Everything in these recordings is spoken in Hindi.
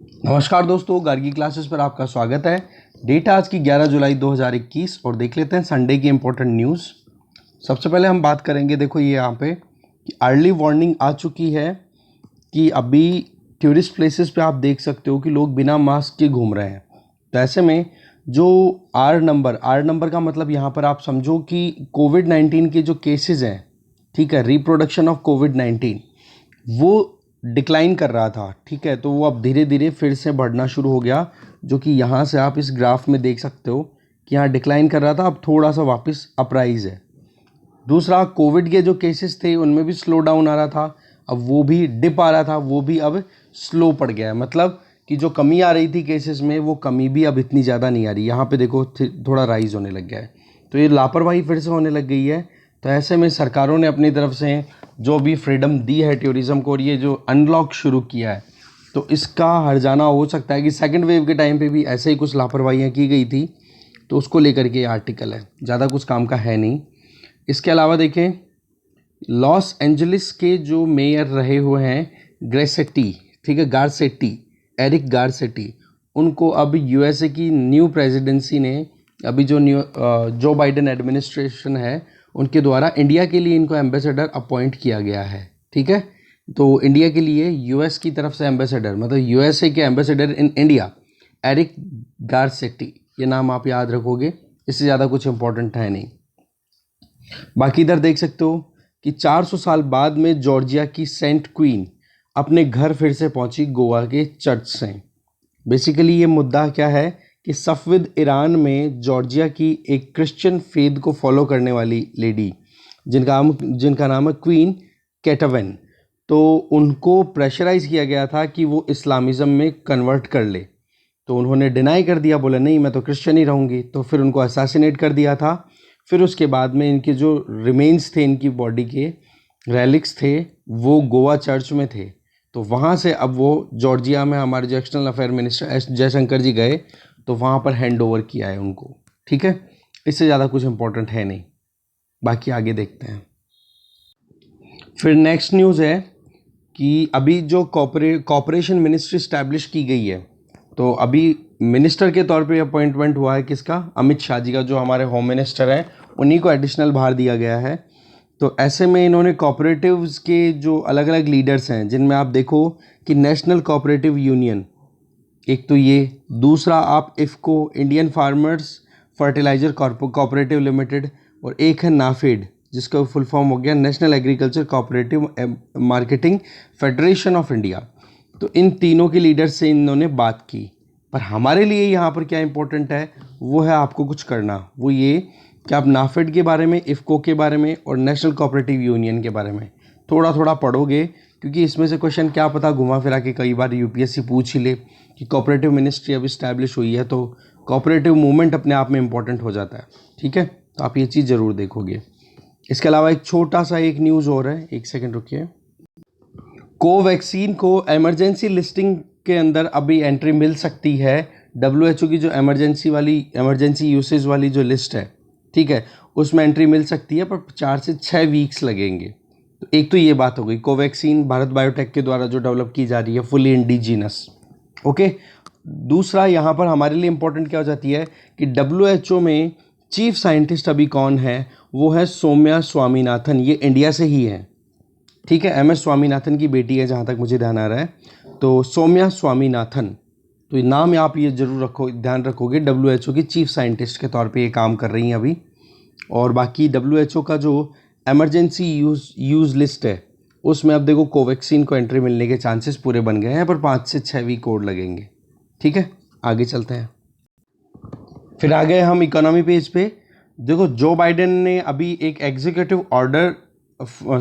नमस्कार दोस्तों, गार्गी क्लासेस पर आपका स्वागत है। डेट आज की 11 जुलाई 2021 और देख लेते हैं संडे की इम्पोर्टेंट न्यूज़। सबसे पहले हम बात करेंगे, देखो ये यहाँ पे कि अर्ली वार्निंग आ चुकी है कि अभी टूरिस्ट प्लेसेस पे आप देख सकते हो कि लोग बिना मास्क के घूम रहे हैं। तो ऐसे में जो आर नंबर का मतलब यहाँ पर आप समझो कि कोविड-19 के जो केसेस हैं, ठीक है, रिप्रोडक्शन ऑफ कोविड-19 वो डिक्लाइन कर रहा था, ठीक है। तो वो अब धीरे धीरे फिर से बढ़ना शुरू हो गया, जो कि यहाँ से आप इस ग्राफ में देख सकते हो कि यहाँ डिक्लाइन कर रहा था, अब थोड़ा सा वापस अपराइज है। दूसरा, कोविड के जो केसेस थे उनमें भी स्लो डाउन आ रहा था, अब वो भी डिप आ रहा था, वो भी अब स्लो पड़ गया है। मतलब कि जो कमी आ रही थी केसेस में, वो कमी भी अब इतनी ज़्यादा नहीं आ रही। यहाँ पे देखो थोड़ा राइज होने लग गया है। तो ये लापरवाही फिर से होने लग गई है। तो ऐसे में सरकारों ने अपनी तरफ से जो भी फ्रीडम दी है टूरिज़्म को और ये जो अनलॉक शुरू किया है, तो इसका हर्जाना हो सकता है कि सेकेंड वेव के टाइम पे भी ऐसे ही कुछ लापरवाहियाँ की गई थी। तो उसको लेकर के ये आर्टिकल है, ज़्यादा कुछ काम का है नहीं। इसके अलावा देखें, लॉस एंजलिस के जो मेयर रहे हुए हैं ग्रेसेटी, ठीक है, गारसेटी, एरिक गारसेटी, उनको अब यूएसए की न्यू प्रेसिडेंसी ने, अभी जो जो बाइडेन एडमिनिस्ट्रेशन है उनके द्वारा इंडिया के लिए इनको एम्बेसडर अपॉइंट किया गया है, ठीक है। तो इंडिया के लिए यूएस की तरफ से एम्बेसडर, मतलब यूएसए के ambassador in India, Eric Garcetti, ये नाम आप याद रखोगे, इससे ज़्यादा कुछ इंपॉर्टेंट है नहीं। बाकी इधर देख सकते हो कि 400 साल बाद में जॉर्जिया की सेंट क्वीन अपने घर फिर से पहुंची गोवा के चर्च से। बेसिकली ये मुद्दा क्या है कि सफ़विद ईरान में जॉर्जिया की एक क्रिश्चियन फेथ को फॉलो करने वाली लेडी, जिनका नाम है क्वीन कैटावेन, तो उनको प्रेशराइज किया गया था कि वो इस्लामिज़म में कन्वर्ट कर ले। तो उन्होंने डिनाई कर दिया, बोला नहीं मैं तो क्रिश्चियन ही रहूँगी। तो फिर उनको असैसिनेट कर दिया था। फिर उसके बाद में इनके जो रिमेन्स थे, इनकी बॉडी के रेलिक्स थे, वो गोवा चर्च में थे। तो वहाँ से अब वो जॉर्जिया में हमारे जो external affair minister S Jaishankar ji गए, तो वहाँ पर हैंड ओवर किया है उनको, ठीक है। इससे ज़्यादा कुछ इंपॉर्टेंट है नहीं। बाकी आगे देखते हैं। फिर नेक्स्ट न्यूज़ है कि अभी जो कॉपरेशन मिनिस्ट्री इस्टेब्लिश की गई है, तो अभी मिनिस्टर के तौर पे अपॉइंटमेंट हुआ है किसका? अमित शाह जी का, जो हमारे होम मिनिस्टर हैं, उन्हीं को एडिशनल भार दिया गया है। तो ऐसे में इन्होंने कॉपरेटिव्स के जो अलग अलग लीडर्स हैं, जिनमें आप देखो कि नेशनल कोऑपरेटिव यूनियन, एक तो ये, दूसरा आप IFFCO, Indian farmers fertiliser cooperative limited, और एक है नाफेड, जिसका फुल फॉर्म हो गया national agriculture cooperative marketing federation of India. तो इन तीनों के लीडर से इन्होंने बात की। पर हमारे लिए यहाँ पर क्या इंपॉर्टेंट है, वो है आपको कुछ करना, वो ये कि आप नाफेड के बारे में, इफ़को के बारे में और नेशनल कोऑपरेटिव यूनियन के बारे में थोड़ा थोड़ा पढ़ोगे, क्योंकि इसमें से क्वेश्चन क्या पता घुमा फिरा के कई बार यूपीएससी पूछ ही ले कि कोऑपरेटिव मिनिस्ट्री अब इस्टेब्लिश हुई है, तो कोऑपरेटिव मूवमेंट अपने आप में इम्पॉर्टेंट हो जाता है, ठीक है। तो आप ये चीज़ ज़रूर देखोगे। इसके अलावा एक छोटा सा एक न्यूज़ और है, एक सेकंड रुकिए। कोवैक्सीन को एमरजेंसी लिस्टिंग के अंदर अभी एंट्री मिल सकती है। डब्ल्यूएचओ की जो इमरजेंसी यूसेज वाली जो लिस्ट है, ठीक है, उसमें एंट्री मिल सकती है, पर 4 से 6 वीक्स लगेंगे। तो एक तो ये बात हो गई, कोवैक्सीन भारत बायोटेक के द्वारा जो डेवलप की जा रही है, फुली इंडिजीनस, ओके। दूसरा यहाँ पर हमारे लिए इम्पोर्टेंट क्या हो जाती है कि डब्ल्यूएचओ में चीफ साइंटिस्ट अभी कौन है, वो है सौम्या स्वामीनाथन, ये इंडिया से ही है, ठीक है। एम एस स्वामीनाथन की बेटी है, जहाँ तक मुझे ध्यान आ रहा है। तो सौम्या स्वामीनाथन, तो ये नाम आप ये जरूर ध्यान रखोगे, डब्ल्यूएचओ की चीफ साइंटिस्ट के तौर पे ये काम कर रही हैं अभी। और बाकी डब्ल्यूएचओ का जो एमरजेंसी यूज़ लिस्ट है, उसमें अब देखो कोवैक्सीन को एंट्री मिलने के चांसेस पूरे बन गए हैं, पर 5 से 6 वीक और लगेंगे, ठीक है। आगे चलते हैं। फिर आ गए हम इकोनॉमी पेज पे। देखो, जो बाइडेन ने अभी एक एग्जीक्यूटिव ऑर्डर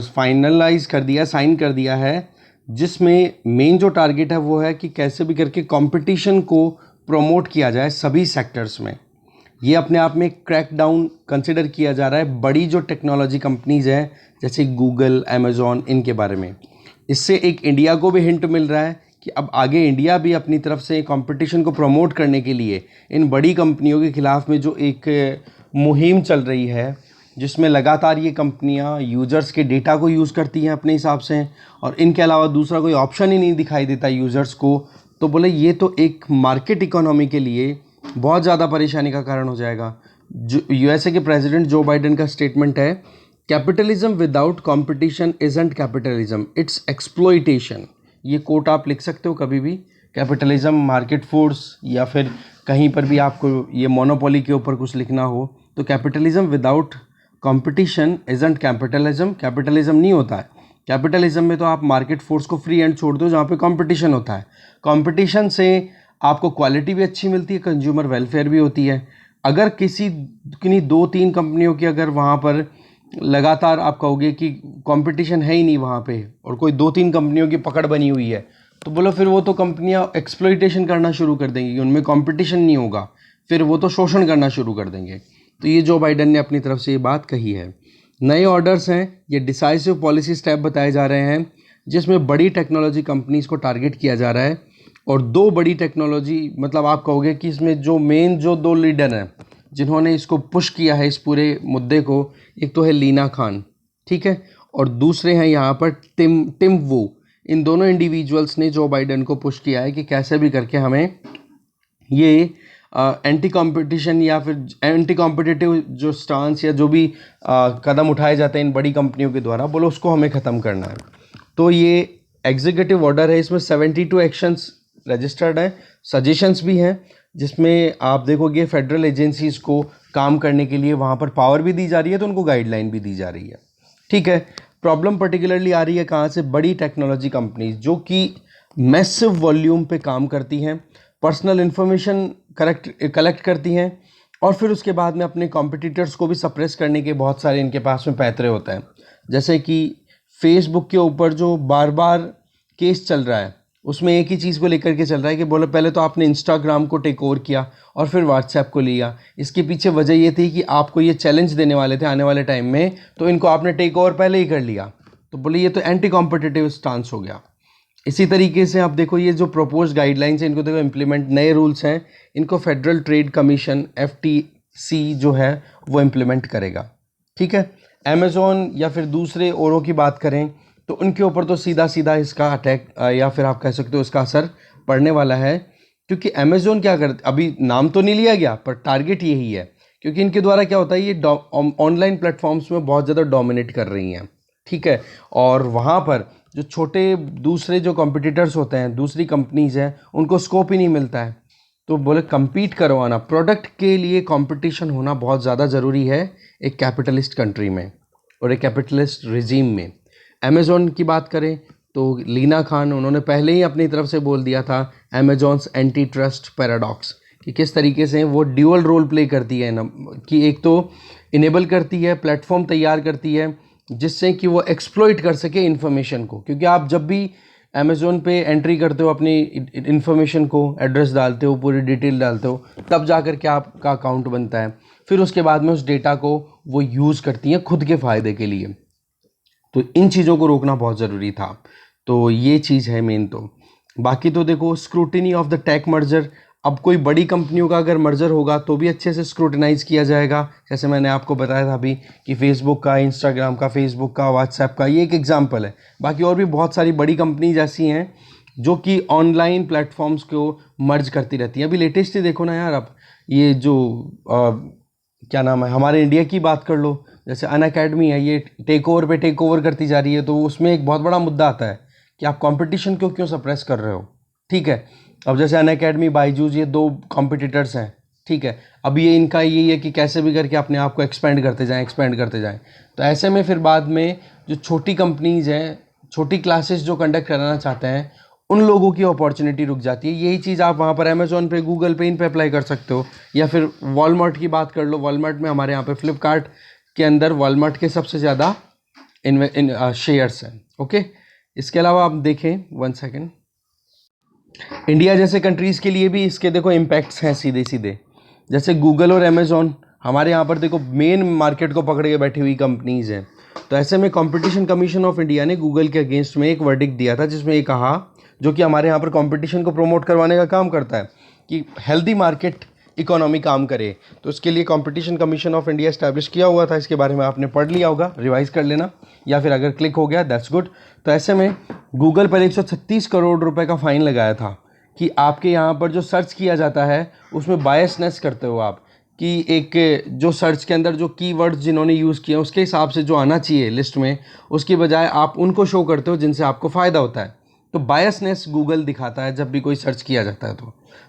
फाइनलाइज कर दिया, साइन कर दिया है, जिसमें मेन जो टारगेट है वो है कि कैसे भी करके कंपटीशन को प्रमोट किया जाए सभी सेक्टर्स में। ये अपने आप में क्रैक डाउन कंसिडर किया जा रहा है बड़ी जो टेक्नोलॉजी कंपनीज़ हैं, जैसे गूगल, अमेज़ॉन, इनके बारे में। इससे एक इंडिया को भी हिंट मिल रहा है कि अब आगे इंडिया भी अपनी तरफ से कंपटीशन को प्रमोट करने के लिए इन बड़ी कंपनियों के खिलाफ में जो एक मुहिम चल रही है, जिसमें लगातार ये कंपनियां यूज़र्स के डेटा को यूज़ करती हैं अपने हिसाब से, और इनके अलावा दूसरा कोई ऑप्शन ही नहीं दिखाई देता यूज़र्स को तो बोले ये तो एक मार्केट इकोनॉमी के लिए बहुत ज़्यादा परेशानी का कारण हो जाएगा। जो यूएसए के प्रेसिडेंट जो बाइडेन का स्टेटमेंट है, capitalism without competition isn't capitalism, it's exploitation. ये कोट आप लिख सकते हो कभी भी, कैपिटलिज्म, मार्केट फोर्स, या फिर कहीं पर भी आपको ये मोनोपोली के ऊपर कुछ लिखना हो तो capitalism without competition isn't capitalism, capitalism नहीं होता है। कैपिटलिज्म में तो आप मार्केट फोर्स को फ्री एंड छोड़ दो, जहाँ पे कंपटीशन होता है। कंपटीशन से आपको क्वालिटी भी अच्छी मिलती है, कंज्यूमर वेलफेयर भी होती है। अगर किन्हीं 2-3 कंपनियों की अगर वहाँ पर लगातार आप कहोगे कि कंपटीशन है ही नहीं वहाँ पे, और कोई 2-3 कंपनियों की पकड़ बनी हुई है, तो बोलो फिर वो तो कंपनियां एक्सप्लॉइटेशन करना शुरू कर देंगी, उनमें कंपटीशन नहीं होगा, फिर वो तो शोषण करना शुरू कर देंगे। तो ये जो बाइडेन ने अपनी तरफ से ये बात कही है। नए ऑर्डर्स हैं, ये डिसाइसिव पॉलिसी स्टेप बताए जा रहे हैं, जिसमें बड़ी टेक्नोलॉजी कंपनीज़ को टारगेट किया जा रहा है। और 2 बड़ी टेक्नोलॉजी, मतलब आप कहोगे कि इसमें जो मेन जो 2 लीडर हैं जिन्होंने इसको पुश किया है इस पूरे मुद्दे को, एक तो है लीना खान, ठीक है, और दूसरे हैं यहाँ पर टिम वू। इन दोनों इंडिविजुअल्स ने जो बाइडेन को पुश किया है कि कैसे भी करके हमें ये एंटी कंपटीशन या फिर एंटी कॉम्पिटिटिव जो स्टांस या जो भी कदम उठाए जाते हैं इन बड़ी कंपनियों के द्वारा, बोलो उसको हमें ख़त्म करना है। तो ये एग्जीक्यूटिव ऑर्डर है, इसमें 72 एक्शंस रजिस्टर्ड हैं, सजेशंस भी हैं, जिसमें आप देखोगे फेडरल एजेंसीज़ को काम करने के लिए वहाँ पर पावर भी दी जा रही है, तो उनको गाइडलाइन भी दी जा रही है, ठीक है। प्रॉब्लम पर्टिकुलरली आ रही है कहाँ से? बड़ी टेक्नोलॉजी कंपनीज जो कि मैसिव वॉल्यूम पे काम करती हैं, पर्सनल इन्फॉर्मेशन कलेक्ट करती हैं, और फिर उसके बाद में अपने कॉम्पिटिटर्स को भी सप्रेस करने के बहुत सारे इनके पास में पैतरे होते हैं। जैसे कि फेसबुक के ऊपर जो बार बार केस चल रहा है, उसमें एक ही चीज़ को लेकर के चल रहा है कि बोले पहले तो आपने इंस्टाग्राम को टेक ओवर किया और फिर व्हाट्सएप को लिया। इसके पीछे वजह ये थी कि आपको ये चैलेंज देने वाले थे आने वाले टाइम में, तो इनको आपने टेक ओवर पहले ही कर लिया, तो बोले ये तो एंटी कॉम्पिटिटिव स्टांस हो गया। इसी तरीके से आप देखो ये जो प्रपोज गाइडलाइंस हैं, इनको देखो इम्प्लीमेंट, नए रूल्स हैं, इनको फेडरल ट्रेड कमीशन FTC जो है वो इम्प्लीमेंट करेगा, ठीक है। अमेज़ॉन या फिर दूसरे औरों की बात करें तो उनके ऊपर तो सीधा सीधा इसका अटैक या फिर आप कह सकते हो इसका असर पड़ने वाला है, क्योंकि अमेज़ॉन क्या करते, अभी नाम तो नहीं लिया गया पर टारगेट यही है, क्योंकि इनके द्वारा क्या होता है, ये ऑनलाइन प्लेटफॉर्म्स में बहुत ज़्यादा डोमिनेट कर रही हैं, ठीक है। और वहाँ पर जो छोटे दूसरे जो कॉम्पिटिटर्स होते हैं, दूसरी कंपनीज़ हैं, उनको स्कोप ही नहीं मिलता है। तो बोले compete करवाना, प्रोडक्ट के लिए कंपटीशन होना बहुत ज़्यादा ज़रूरी है एक कैपिटलिस्ट कंट्री में और एक कैपिटलिस्ट रिजीम में। अमेज़ॉन की बात करें तो लीना खान, उन्होंने पहले ही अपनी तरफ से बोल दिया था अमेज़ॉन्स एंटी ट्रस्ट पैराडॉक्स, कि किस तरीके से वो ड्यूअल रोल प्ले करती है ना, कि एक तो इनेबल करती है, प्लेटफॉर्म तैयार करती है जिससे कि वो एक्सप्लॉइट कर सके इन्फॉर्मेशन को। क्योंकि आप जब भी अमेज़ॉन पे एंट्री करते हो, अपनी इन्फॉर्मेशन को, एड्रेस डालते हो, पूरी डिटेल डालते हो, तब जाकर के आपका अकाउंट बनता है। फिर उसके बाद में उस डेटा को वो यूज़ करती हैं खुद के फ़ायदे के लिए। तो इन चीज़ों को रोकना बहुत ज़रूरी था। तो ये चीज़ है मेन। तो बाकी तो देखो scrutiny of the tech merger, अब कोई बड़ी कंपनियों का अगर मर्जर होगा तो भी अच्छे से स्क्रूटिनाइज़ किया जाएगा। जैसे मैंने आपको बताया था अभी कि फेसबुक का, इंस्टाग्राम का, फेसबुक का, व्हाट्सएप का, ये एक एग्जांपल है। बाकी और भी बहुत सारी बड़ी कंपनीज ऐसी हैं जो कि ऑनलाइन प्लेटफॉर्म्स को मर्ज करती रहती हैं। अभी लेटेस्ट ही देखो ना यार, अब ये जो क्या नाम है, हमारे इंडिया की बात कर लो, जैसे अनअकैडमी है, ये टेक ओवर पे टेक ओवर करती जा रही है। तो उसमें एक बहुत बड़ा मुद्दा आता है कि आप कंपटीशन को क्यों सप्रेस कर रहे हो, ठीक है। अब जैसे अनअकैडमी, बायजूस, ये 2 कॉम्पिटिटर्स हैं, ठीक है। अब ये इनका यही है कि कैसे भी करके अपने आप को एक्सपेंड करते जाएं। तो ऐसे में फिर बाद में जो छोटी कंपनीज हैं, छोटी क्लासेस जो कंडक्ट कराना चाहते हैं, उन लोगों की अपॉर्चुनिटी रुक जाती है। यही चीज़ आप वहाँ पर अमेज़ॉन पे, गूगल पे, इन पे अप्लाई कर सकते हो। या फिर वॉलमार्ट की बात कर लो, वॉलमार्ट में हमारे यहाँ पे फ्लिपकार्ट के अंदर वॉलमार्ट के सबसे ज़्यादा शेयर्स हैं, ओके। इसके अलावा आप देखें, 1 सेकेंड, इंडिया जैसे कंट्रीज़ के लिए भी इसके देखो इम्पैक्ट्स हैं सीधे सीधे। जैसे गूगल और अमेज़ॉन हमारे यहाँ पर देखो मेन मार्केट को पकड़ के बैठी हुई कंपनीज़ हैं। तो ऐसे में कंपटीशन कमीशन ऑफ इंडिया ने गूगल के अगेंस्ट में एक वर्डिक्ट दिया था, जिसमें ये कहा, जो कि हमारे यहाँ पर कंपटीशन को प्रमोट करवाने का काम करता है, कि हेल्दी मार्केट इकोनॉमी काम करे। तो इसके लिए competition commission of India establish किया हुआ था। इसके बारे में आपने पढ़ लिया होगा, रिवाइज कर लेना, या फिर अगर क्लिक हो गया दैट्स गुड। तो ऐसे में गूगल पर 136 करोड़ रुपए का फाइन लगाया था कि आपके यहाँ पर जो सर्च किया जाता है उसमें बायसनेस करते हो आप, कि एक जो सर्च के अंदर जो कीवर्ड्स जिन्होंने यूज़ किया उसके हिसाब से जो आना चाहिए लिस्ट में, उसकी बजाय आप उनको शो करते हो जिनसे आपको फ़ायदा होता है। तो बायसनेस गूगल दिखाता है जब भी कोई सर्च किया जाता है।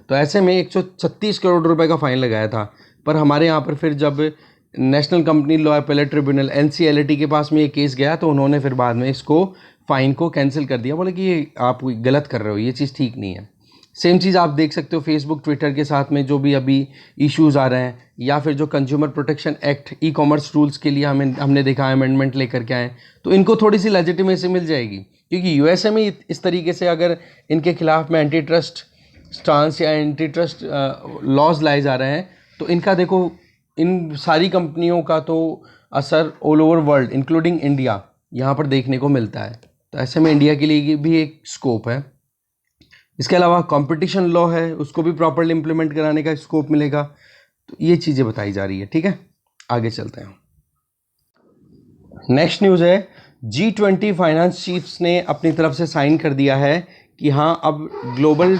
तो ऐसे में 136 करोड़ रुपए का फ़ाइन लगाया था। पर हमारे यहाँ पर फिर जब national company law appellate tribunal NCLT के पास में ये केस गया तो उन्होंने फिर बाद में इसको फ़ाइन को कैंसिल कर दिया, बोले कि ये आप गलत कर रहे हो, ये चीज़ ठीक नहीं है। सेम चीज़ आप देख सकते हो फेसबुक ट्विटर के साथ में जो भी अभी इश्यूज़ आ रहे हैं, या फिर जो consumer protection act e-commerce rules के लिए हमने देखा अमेंडमेंट लेकर के आए, तो इनको थोड़ी सी लेजिटिमेसी मिल जाएगी, क्योंकि यूएसए में इस तरीके से अगर इनके खिलाफ में एंटी ट्रस्ट स्टांस या एंटी ट्रस्ट लॉज लाए जा रहे हैं, तो इनका देखो इन सारी कंपनियों का तो असर all over world including India यहाँ पर देखने को मिलता है। तो ऐसे में इंडिया के लिए भी एक स्कोप है। इसके अलावा कंपटीशन लॉ है, उसको भी प्रॉपर्ली इंप्लीमेंट कराने का स्कोप मिलेगा। तो ये चीज़ें बताई जा रही है। ठीक है, आगे चलते हैं। नेक्स्ट न्यूज़ है G20 फाइनेंस चीफ्स ने अपनी तरफ से साइन कर दिया है कि हाँ, अब ग्लोबल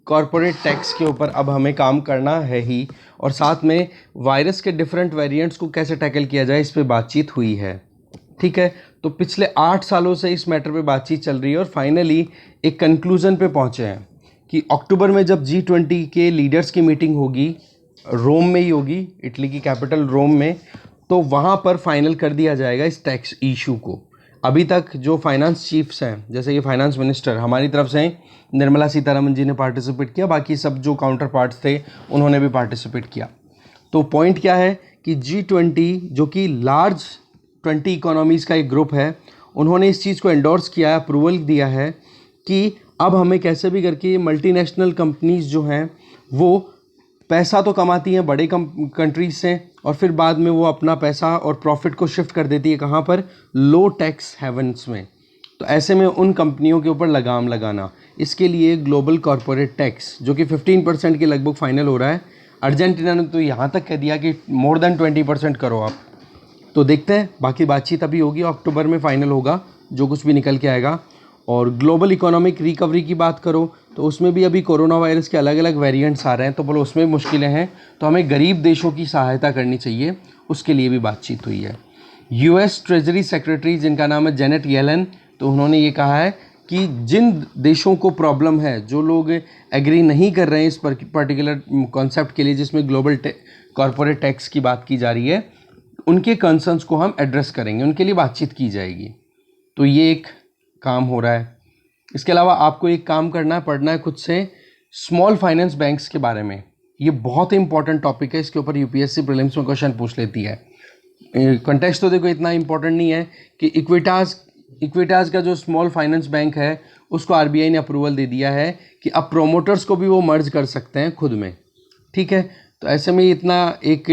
कॉरपोरेट टैक्स के ऊपर अब हमें काम करना है ही, और साथ में वायरस के डिफरेंट वेरिएंट्स को कैसे टैकल किया जाए इस पर बातचीत हुई है। ठीक है, तो पिछले 8 सालों से इस मैटर पे बातचीत चल रही है और फाइनली एक कंक्लूजन पे पहुंचे हैं कि अक्टूबर में जब G20 के लीडर्स की मीटिंग होगी, रोम में ही होगी, इटली की कैपिटल रोम में, तो वहाँ पर फाइनल कर दिया जाएगा इस टैक्स इशू को। अभी तक जो फाइनेंस चीफ्स हैं, जैसे कि फाइनेंस मिनिस्टर हमारी तरफ से निर्मला सीतारमन जी ने पार्टिसिपेट किया, बाकी सब जो काउंटर पार्ट्स थे उन्होंने भी पार्टिसिपेट किया। तो पॉइंट क्या है कि G20 जो कि लार्ज 20 इकोनॉमीज़ का एक ग्रुप है, उन्होंने इस चीज़ को एंडोर्स किया है, अप्रूवल दिया है कि अब हमें कैसे भी करके मल्टीनेशनल कंपनीज़ जो हैं वो पैसा तो कमाती हैं बड़े कंट्रीज से, और फिर बाद में वो अपना पैसा और प्रॉफिट को शिफ्ट कर देती है कहाँ पर, लो टैक्स हेवन्स में। तो ऐसे में उन कंपनियों के ऊपर लगाम लगाना, इसके लिए ग्लोबल कॉरपोरेट टैक्स जो कि 15% के लगभग फाइनल हो रहा है। अर्जेंटीना ने तो यहाँ तक कह दिया कि मोर देन 20% करो आप। तो देखते हैं, बाकी बातचीत अभी होगी, अक्टूबर में फाइनल होगा जो कुछ भी निकल के आएगा। और ग्लोबल इकोनॉमिक रिकवरी की बात करो तो उसमें भी अभी कोरोना वायरस के अलग अलग वेरिएंट्स आ रहे हैं, तो बोलो उसमें मुश्किलें हैं, तो हमें गरीब देशों की सहायता करनी चाहिए, उसके लिए भी बातचीत हुई है। US ट्रेजरी सेक्रेटरी जिनका नाम है जेनेट येलन, तो उन्होंने ये कहा है कि जिन देशों को प्रॉब्लम है, जो लोग एग्री नहीं कर रहे हैं इस पर्टिकुलर कॉन्सेप्ट के लिए जिसमें ग्लोबल कॉरपोरेट टैक्स की बात की जा रही है, उनके कंसर्न्स को हम एड्रेस करेंगे, उनके लिए बातचीत की जाएगी। तो ये एक काम हो रहा है। इसके अलावा आपको एक काम करना है, पढ़ना है खुद से स्मॉल फाइनेंस बैंक्स के बारे में। ये बहुत ही इंपॉर्टेंट टॉपिक है, इसके ऊपर यूपीएससी प्रीलिम्स में क्वेश्चन पूछ लेती है। कंटेक्स्ट तो देखो इतना इंपॉर्टेंट नहीं है कि इक्विटास का जो स्मॉल फाइनेंस बैंक है उसको आरबीआई ने अप्रूवल दे दिया है कि अब प्रोमोटर्स को भी वो मर्ज कर सकते हैं खुद में। ठीक है, तो ऐसे में इतना एक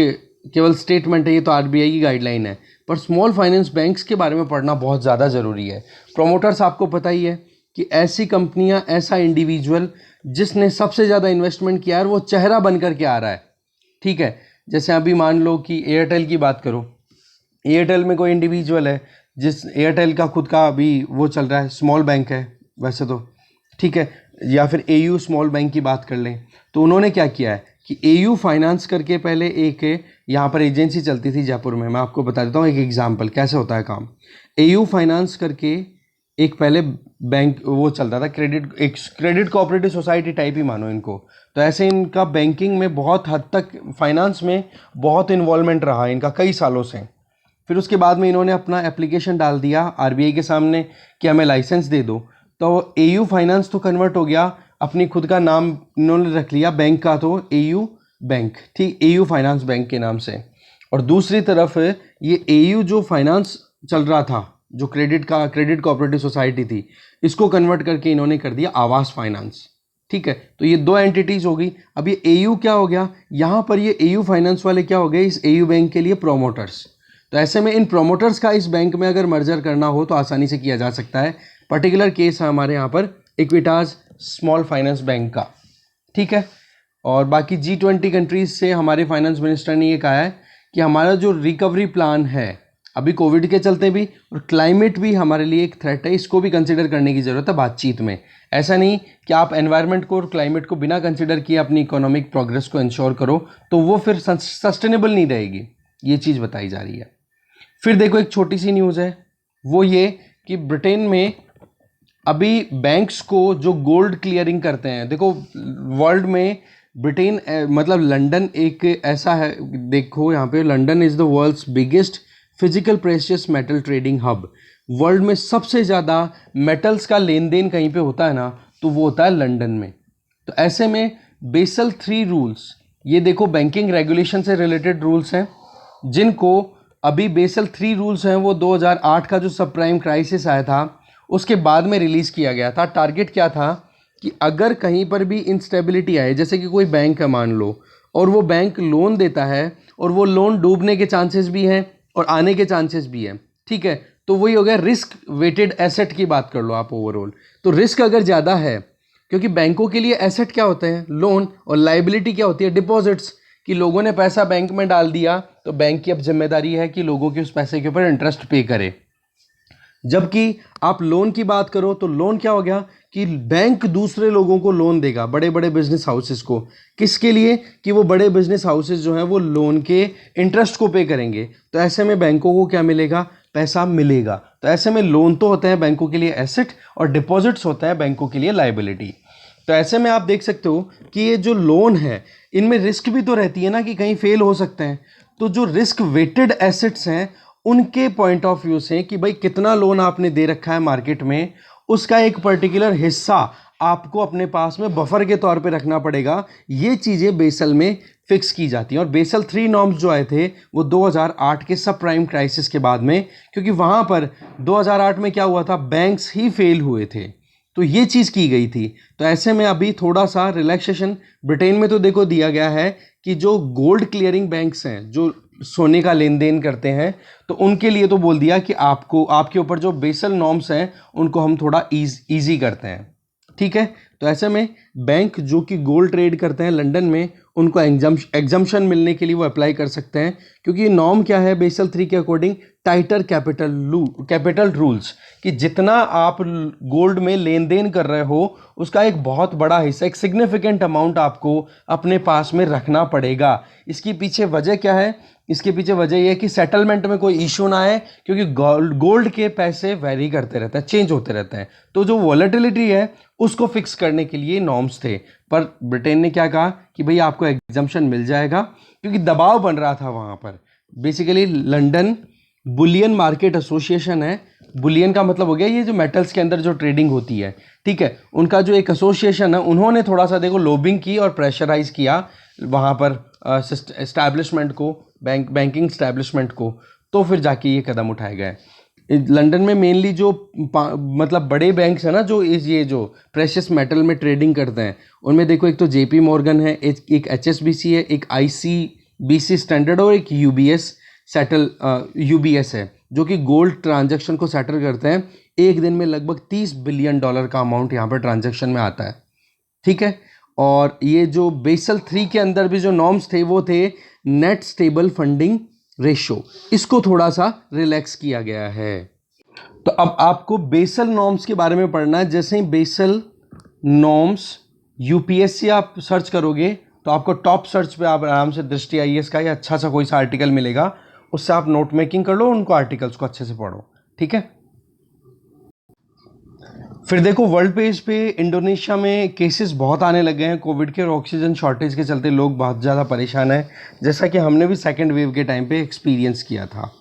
केवल स्टेटमेंट है, ये तो आरबीआई की गाइडलाइन है, पर स्मॉल फाइनेंस बैंक्स के बारे में पढ़ना बहुत ज़्यादा ज़रूरी है। प्रोमोटर्स आपको पता ही है कि ऐसी कंपनियां, ऐसा इंडिविजुअल जिसने सबसे ज़्यादा इन्वेस्टमेंट किया है, वो चेहरा बन कर के आ रहा है। ठीक है, जैसे अभी मान लो कि एयरटेल की बात करो, एयरटेल में कोई इंडिविजुअल है जिस एयरटेल का खुद का अभी वो चल रहा है, स्मॉल बैंक है वैसे तो, ठीक है, या फिर एयू स्मॉल बैंक की बात कर लें, तो उन्होंने क्या किया है कि एयू फाइनेंस करके पहले एक यहाँ पर एजेंसी चलती थी जयपुर में, मैं आपको बता देता हूँ एक एग्जांपल कैसे होता है काम। एयू फाइनेंस करके एक पहले बैंक वो चलता था, एक क्रेडिट कोऑपरेटिव सोसाइटी टाइप ही मानो इनको। तो ऐसे इनका बैंकिंग में बहुत हद तक, फाइनेंस में बहुत इन्वॉल्वमेंट रहा इनका कई सालों से। फिर उसके बाद में इन्होंने अपना एप्लीकेशन डाल दिया आरबीआई के सामने कि हमें लाइसेंस दे दो, तो एयू फाइनेंस तो कन्वर्ट हो गया, अपनी खुद का नाम इन्होंने रख लिया बैंक का, तो एयू बैंक, ठीक, एयू फाइनेंस बैंक के नाम से। और दूसरी तरफ ये एयू जो फाइनेंस चल रहा था, जो क्रेडिट कोऑपरेटिव सोसाइटी थी, इसको कन्वर्ट करके इन्होंने कर दिया आवास फाइनेंस। ठीक है, तो ये दो एंटिटीज हो गई। अब ये एयू क्या हो गया, यहाँ पर ये एयू फाइनेंस वाले क्या हो गए, इस एयू बैंक के लिए प्रोमोटर्स। तो ऐसे में इन प्रोमोटर्स का इस बैंक में अगर मर्जर करना हो तो आसानी से किया जा सकता है। पर्टिकुलर केस है हमारे यहाँ पर इक्विटास स्मॉल फाइनेंस बैंक का। ठीक है, और बाकी G20 कंट्रीज से हमारे फाइनेंस मिनिस्टर ने ये कहा है कि हमारा जो रिकवरी प्लान है, अभी कोविड के चलते भी और क्लाइमेट भी हमारे लिए एक थ्रेट है, इसको भी कंसिडर करने की ज़रूरत है बातचीत में। ऐसा नहीं कि आप एनवायरनमेंट को और क्लाइमेट को बिना कंसिडर किए अपनी इकोनॉमिक प्रोग्रेस को इंश्योर करो, तो वो फिर सस्टेनेबल नहीं रहेगी। ये चीज़ बताई जा रही है। फिर देखो एक छोटी सी न्यूज़ है, वो ये कि ब्रिटेन में अभी बैंक्स को जो गोल्ड क्लियरिंग करते हैं, देखो वर्ल्ड में ब्रिटेन मतलब लंदन एक ऐसा है, देखो यहाँ पे London is the world's biggest physical precious metal trading hub. World में सबसे ज़्यादा मेटल्स का लेन देन कहीं पे होता है ना, तो वो होता है लंदन में। तो ऐसे में बेसल 3 रूल्स, ये देखो बैंकिंग रेगुलेशन से रिलेटेड रूल्स हैं, जिनको अभी बेसल 3 रूल्स हैं, वो 2008 का जो सब प्राइम क्राइसिस आया था उसके बाद में रिलीज़ किया गया था। टारगेट क्या था कि अगर कहीं पर भी इंस्टेबिलिटी आए, जैसे कि कोई बैंक है मान लो, और वो बैंक लोन देता है और वो लोन डूबने के चांसेस भी हैं और आने के चांसेस भी हैं, ठीक है, तो वही हो गया रिस्क वेटेड एसेट की बात कर लो आप ओवरऑल। तो रिस्क अगर ज़्यादा है, क्योंकि बैंकों के लिए एसेट क्या होते हैं, लोन, और लाइबिलिटी क्या होती है, डिपॉजिट्स, कि लोगों ने पैसा बैंक में डाल दिया तो बैंक की अब जिम्मेदारी है कि लोगों के उस पैसे के ऊपर इंटरेस्ट पे करे। जबकि आप लोन की बात करो तो लोन क्या हो गया कि बैंक दूसरे लोगों को लोन देगा, बड़े बड़े बिजनेस हाउसेस को, किसके लिए, कि वो बड़े बिजनेस हाउसेस जो हैं वो लोन के इंटरेस्ट को पे करेंगे। तो ऐसे में बैंकों को क्या मिलेगा, पैसा मिलेगा। तो ऐसे में लोन तो होते हैं बैंकों के लिए एसेट और डिपॉजिट्स होते हैं बैंकों के लिए लाइबिलिटी। तो ऐसे में आप देख सकते हो कि ये जो लोन है इनमें रिस्क भी तो रहती है ना, कि कहीं फेल हो सकते हैं। तो जो रिस्क वेटेड एसेट्स हैं उनके पॉइंट ऑफ व्यू से कि भाई कितना लोन आपने दे रखा है मार्केट में, उसका एक पर्टिकुलर हिस्सा आपको अपने पास में बफर के तौर पे रखना पड़ेगा। ये चीज़ें बेसल में फिक्स की जाती हैं। और बेसल 3 नॉर्म्स जो आए थे वो 2008 के सब प्राइम क्राइसिस के बाद में, क्योंकि वहाँ पर 2008 में क्या हुआ था, बैंक्स ही फेल हुए थे, तो ये चीज़ की गई थी। तो ऐसे में अभी थोड़ा सा रिलैक्सेशन ब्रिटेन में तो देखो दिया गया है कि जो गोल्ड क्लियरिंग बैंक्स हैं, जो सोने का लेन देन करते हैं, तो उनके लिए तो बोल दिया कि आपको आपके ऊपर जो बेसल नॉर्म्स हैं उनको हम थोड़ा ईजी करते हैं, ठीक है। तो ऐसे में बैंक जो कि गोल्ड ट्रेड करते हैं लंदन में, उनको एग्जम्पशन मिलने के लिए वो अप्लाई कर सकते हैं, क्योंकि नॉर्म क्या है बेसल 3 के अकॉर्डिंग, टाइटर कैपिटल रूल्स, कि जितना आप गोल्ड में लेन देन कर रहे हो उसका एक बहुत बड़ा हिस्सा, एक सिग्निफिकेंट अमाउंट आपको अपने पास में रखना पड़ेगा। इसके पीछे वजह क्या है, इसके पीछे वजह यह है कि सेटलमेंट में कोई इशू ना आए, क्योंकि गोल्ड के पैसे वेरी करते रहते हैं, चेंज होते रहते हैं। तो जो वॉलेटिलिटी है उसको फिक्स करने के लिए नॉर्म्स थे, पर ब्रिटेन ने क्या कहा कि भाई आपको एग्जम्पशन मिल जाएगा, क्योंकि दबाव बन रहा था वहाँ पर। Basically London Boolean market association है, बुलियन का मतलब हो गया ये जो मेटल्स के अंदर जो ट्रेडिंग होती है, ठीक है, उनका जो एक एसोसिएशन है, उन्होंने थोड़ा सा देखो लॉबिंग की और प्रेशराइज किया वहाँ पर एस्टैब्लिशमेंट को, बैंकिंग एस्टैब्लिशमेंट को, तो फिर जाके ये कदम उठाए गए। लंदन में मेनली जो मतलब बड़े बैंक्स हैं ना, जो ये जो प्रेशियस मेटल में ट्रेडिंग करते हैं, उनमें देखो एक तो जेपी मॉर्गन है, एक एचएसबीसी है, एक आईसीबीसी स्टैंडर्ड और एक यूबीएस है, जो कि गोल्ड ट्रांजैक्शन को सेटल करते हैं। एक दिन में लगभग $30 बिलियन का अमाउंट यहाँ पर ट्रांजैक्शन में आता है, ठीक है। और ये जो बेसल 3 के अंदर भी जो नॉर्म्स थे वो थे नेट स्टेबल फंडिंग रेशो, इसको थोड़ा सा रिलैक्स किया गया है। तो अब आपको बेसल नॉर्म्स के बारे में पढ़ना है। जैसे ही बेसल नॉर्म्स यूपीएससी आप सर्च करोगे तो आपको टॉप सर्च पे आप आराम से दृष्टि आईएएस का या अच्छा सा कोई सा आर्टिकल मिलेगा, उससे आप नोट मेकिंग कर लो, उनको आर्टिकल्स को अच्छे से पढ़ो, ठीक है। फिर देखो वर्ल्ड पेज पे इंडोनेशिया में केसेस बहुत आने लगे हैं कोविड के, और ऑक्सीजन शॉर्टेज के चलते लोग बहुत ज़्यादा परेशान हैं, जैसा कि हमने भी सेकेंड वेव के टाइम पे एक्सपीरियंस किया था।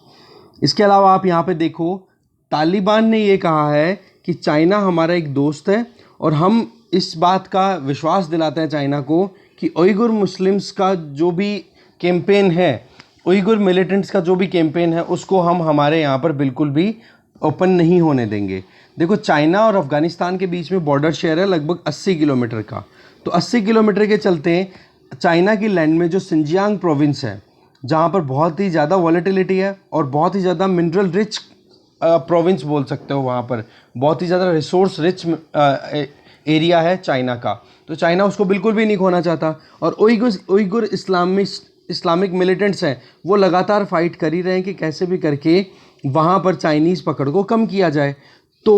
इसके अलावा आप यहाँ पे देखो तालिबान ने ये कहा है कि चाइना हमारा एक दोस्त है, और हम इस बात का विश्वास दिलाते हैं चाइना को कि उइगुर मुस्लिम्स का जो भी कैंपेन है, उइगुर मिलिटेंट्स का जो भी कैंपेन है, उसको हम हमारे यहाँ पर बिल्कुल भी ओपन नहीं होने देंगे। देखो चाइना और अफ़गानिस्तान के बीच में बॉर्डर शेयर है लगभग 80 किलोमीटर का, तो 80 किलोमीटर के चलते चाइना की लैंड में जो सिंजियांग प्रोविंस है, जहाँ पर बहुत ही ज़्यादा वॉलेटिलिटी है और बहुत ही ज़्यादा मिनरल रिच प्रोविंस बोल सकते हो, वहाँ पर बहुत ही ज़्यादा रिसोर्स रिच एरिया है चाइना का, तो चाइना उसको बिल्कुल भी नहीं खोना चाहता। और उइगुर इस्लामिक मिलिटेंट्स हैं, वो लगातार फाइट कर ही रहे हैं कि कैसे भी करके वहाँ पर चाइनीज़ पकड़ को कम किया जाए। तो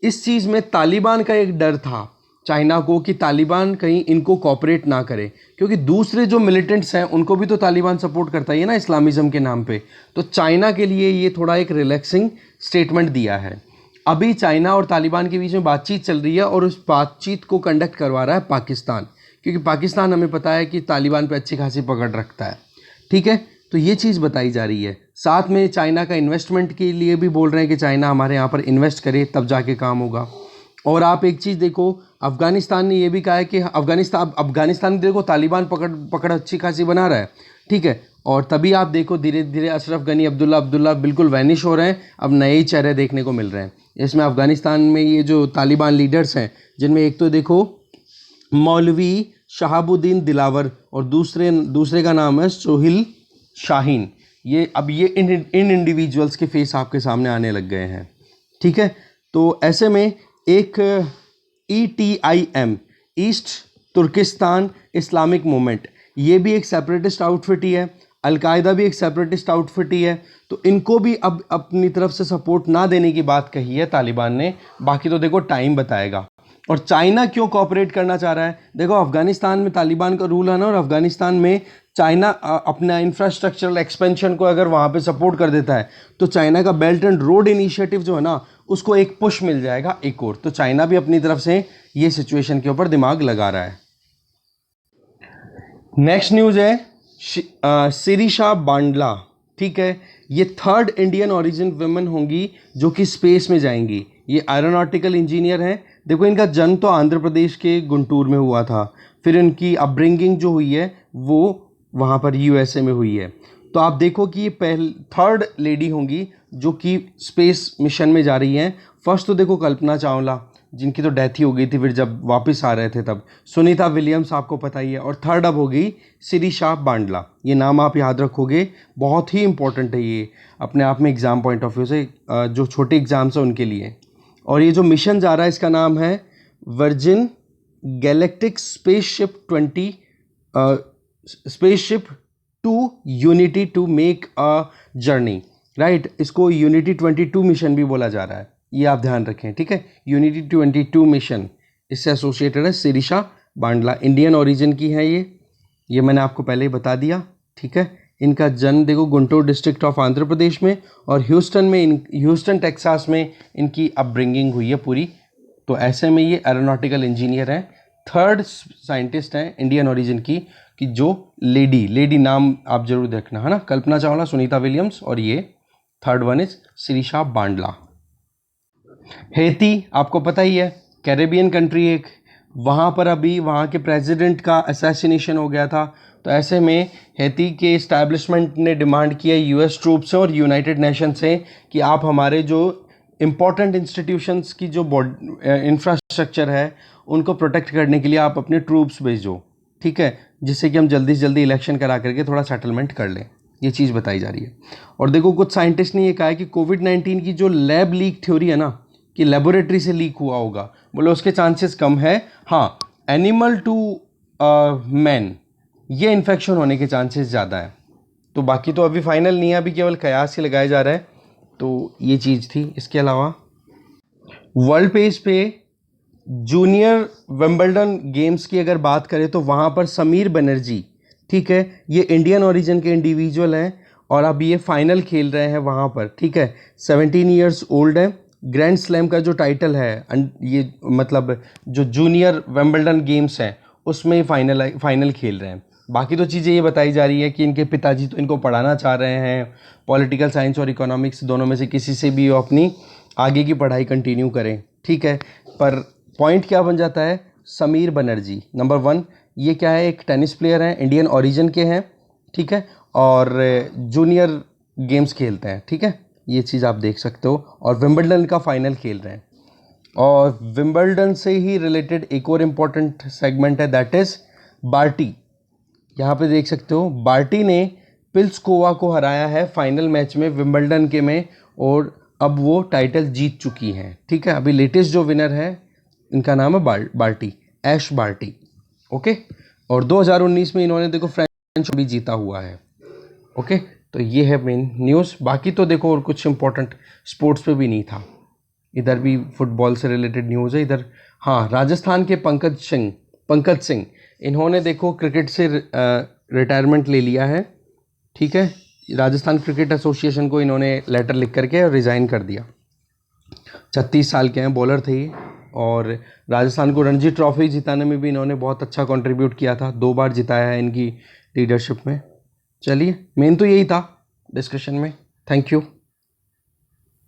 इस चीज़ में तालिबान का एक डर था चाइना को कि तालिबान कहीं इनको कॉपरेट ना करे, क्योंकि दूसरे जो मिलिटेंट्स हैं उनको भी तो तालिबान सपोर्ट करता ही है ना इस्लामिज़म के नाम पे। तो चाइना के लिए ये थोड़ा एक रिलैक्सिंग स्टेटमेंट दिया है। अभी चाइना और तालिबान के बीच में बातचीत चल रही है और उस बातचीत को कंडक्ट करवा रहा है पाकिस्तान, क्योंकि पाकिस्तान हमें पता है कि तालिबान पे अच्छी खासी पकड़ रखता है। ठीक है, तो ये चीज़ बताई जा रही है। साथ में चाइना का इन्वेस्टमेंट के लिए भी बोल रहे हैं कि चाइना हमारे यहाँ पर इन्वेस्ट करे तब जाके काम होगा। और आप एक चीज़ देखो, अफ़गानिस्तान ने ये भी कहा है कि अफ़गानिस्तान देखो तालिबान पकड़ अच्छी खासी बना रहा है। ठीक है, और तभी आप देखो धीरे धीरे अशरफ गनी अब्दुल्ला बिल्कुल वैनिश हो रहे हैं, अब नए ही चेहरे देखने को मिल रहे हैं। इसमें अफ़गानिस्तान में ये जो तालिबान लीडर्स हैं, जिनमें एक तो देखो मौलवी शहाबुद्दीन दिलावर और दूसरे का नाम है सोहिल शाहीन, ये इन इंडिविजुअल्स के फेस आपके सामने आने लग गए हैं। ठीक है, तो ऐसे में एक ETIM East Turkistan Islamic Movement, ये भी एक सेपरेटिस्ट आउटफिट ही है, अलकायदा भी एक सेपरेटिस्ट आउटफिट ही है। तो इनको भी अब अपनी तरफ से सपोर्ट ना देने की बात कही है तालिबान ने। बाकी तो देखो टाइम बताएगा। और चाइना क्यों कोऑपरेट करना चाह रहा है? देखो अफगानिस्तान में तालिबान का रूल है ना, और अफगानिस्तान में चाइना अपना इंफ्रास्ट्रक्चरल एक्सपेंशन को अगर वहाँ पे सपोर्ट कर देता है तो चाइना का बेल्ट एंड रोड इनिशिएटिव जो है ना, उसको एक पुश मिल जाएगा एक और। तो चाइना भी अपनी तरफ से ये सिचुएशन के ऊपर दिमाग लगा रहा है। नेक्स्ट न्यूज़ है सिरिशा बांडला। ठीक है, ये थर्ड इंडियन ओरिजिन वुमेन होंगी जो कि स्पेस में जाएंगी। ये एरोनॉटिकल इंजीनियर हैं। देखो इनका जन्म तो आंध्र प्रदेश के गुंटूर में हुआ था, फिर इनकी अपब्रिंगिंग जो हुई है वो वहाँ पर USA में हुई है। तो आप देखो कि ये थर्ड लेडी होंगी जो कि स्पेस मिशन में जा रही हैं। फर्स्ट तो देखो कल्पना चावला, जिनकी तो डेथ ही हो गई थी फिर जब वापस आ रहे थे तब, सुनीता विलियम्स आपको पता ही है, और थर्ड अब होगी सिरिशा बांडला। ये नाम आप याद रखोगे, बहुत ही इंपॉर्टेंट है ये अपने आप में एग्ज़ाम पॉइंट ऑफ व्यू से, जो छोटे एग्ज़ाम्स हैं उनके लिए। और ये जो मिशन जा रहा है इसका नाम है Virgin Galactic spaceship two Unity to make a journey, right. इसको यूनिटी 22 मिशन भी बोला जा रहा है, ये आप ध्यान रखें। ठीक है, यूनिटी 22 मिशन इससे एसोसिएटेड है। सिरिशा बांडला इंडियन ओरिजिन की है ये मैंने आपको पहले ही बता दिया। ठीक है, इनका जन्म देखो गुंटूर डिस्ट्रिक्ट ऑफ आंध्र प्रदेश में, और ह्यूस्टन टेक्सास में इनकी अपब्रिंगिंग हुई है पूरी। तो ऐसे में ये एरोनॉटिकल इंजीनियर हैं, थर्ड साइंटिस्ट हैं इंडियन ओरिजिन की, कि जो लेडी नाम आप जरूर देखना है ना, कल्पना चावला, सुनीता विलियम्स, और ये third one is Sirisha Bandla. हेती आपको पता ही है, कैरेबियन कंट्री एक, वहाँ पर अभी वहाँ के प्रेसिडेंट का असैसिनेशन हो गया था। तो ऐसे में हेती के इस्टेब्लिशमेंट ने डिमांड किया US ट्रूप से और यूनाइटेड नेशन से कि आप हमारे जो इम्पोर्टेंट इंस्टीट्यूशंस की जो इंफ्रास्ट्रक्चर है उनको प्रोटेक्ट करने के लिए आप अपने ट्रूप्स भेजो। ठीक है, जिससे कि हम जल्दी से जल्दी इलेक्शन करा करके थोड़ा सेटलमेंट कर लें, ये चीज़ बताई जा रही है। और देखो कुछ साइंटिस्ट ने ये कहा है कि कोविड-19 की जो लैब लीक थ्योरी है ना, कि लेबोरेटरी से लीक हुआ होगा, बोले उसके चांसेस कम है। हाँ, एनिमल टू मैन ये इन्फेक्शन होने के चांसेस ज़्यादा है। तो बाकी तो अभी फाइनल नहीं है, अभी केवल कयास ही लगाया जा रहा है। तो ये चीज़ थी। इसके अलावा वर्ल्ड पेज पे जूनियर विंबलडन गेम्स की अगर बात करें तो वहाँ पर समीर बनर्जी, ठीक है, ये इंडियन ओरिजिन के इंडिविजुअल हैं और अब ये फाइनल खेल रहे हैं वहाँ पर। ठीक है, 17 ईयर्स ओल्ड है। ग्रैंड स्लैम का जो टाइटल है, ये मतलब जो जूनियर विंबलडन गेम्स हैं उसमें फाइनल खेल रहे हैं। बाकी तो चीज़ें ये बताई जा रही है कि इनके पिताजी तो इनको पढ़ाना चाह रहे हैं, पॉलिटिकल साइंस और इकोनॉमिक्स दोनों में से किसी से भी वो अपनी आगे की पढ़ाई कंटिन्यू करें। ठीक है, पर पॉइंट क्या बन जाता है, समीर बनर्जी नंबर 1, ये क्या है, एक टेनिस प्लेयर हैं, इंडियन ओरिजिन के हैं। ठीक है, और जूनियर गेम्स खेलते हैं। ठीक है, ये चीज़ आप देख सकते हो, और विंबलडन का फाइनल खेल रहे हैं। और विंबलडन से ही रिलेटेड एक और इम्पॉर्टेंट सेगमेंट है, दैट इज़ बार्टी। यहाँ पे देख सकते हो बार्टी ने पिल्सकोवा को हराया है फाइनल मैच में विंबलडन के में, और अब वो टाइटल जीत चुकी हैं। ठीक है, अभी लेटेस्ट जो विनर है इनका नाम है बार्टी, ऐश बार्टी। ओके, और 2019 में इन्होंने देखो फ्रेंच भी जीता हुआ है। ओके, तो ये है मेन न्यूज़। बाकी तो देखो और कुछ इंपॉर्टेंट स्पोर्ट्स पे भी नहीं था, इधर भी फुटबॉल से रिलेटेड न्यूज़ है, इधर हाँ, राजस्थान के पंकज सिंह इन्होंने देखो क्रिकेट से रिटायरमेंट ले लिया है। ठीक है, राजस्थान क्रिकेट एसोसिएशन को इन्होंने लेटर लिख करके रिज़ाइन कर दिया। 36 साल के हैं, बॉलर थे ये, और राजस्थान को रणजी ट्रॉफी जिताने में भी इन्होंने बहुत अच्छा कंट्रीब्यूट किया था, 2 बार जिताया है इनकी लीडरशिप में। चलिए, मेन तो यही था डिस्कशन में। Thank you.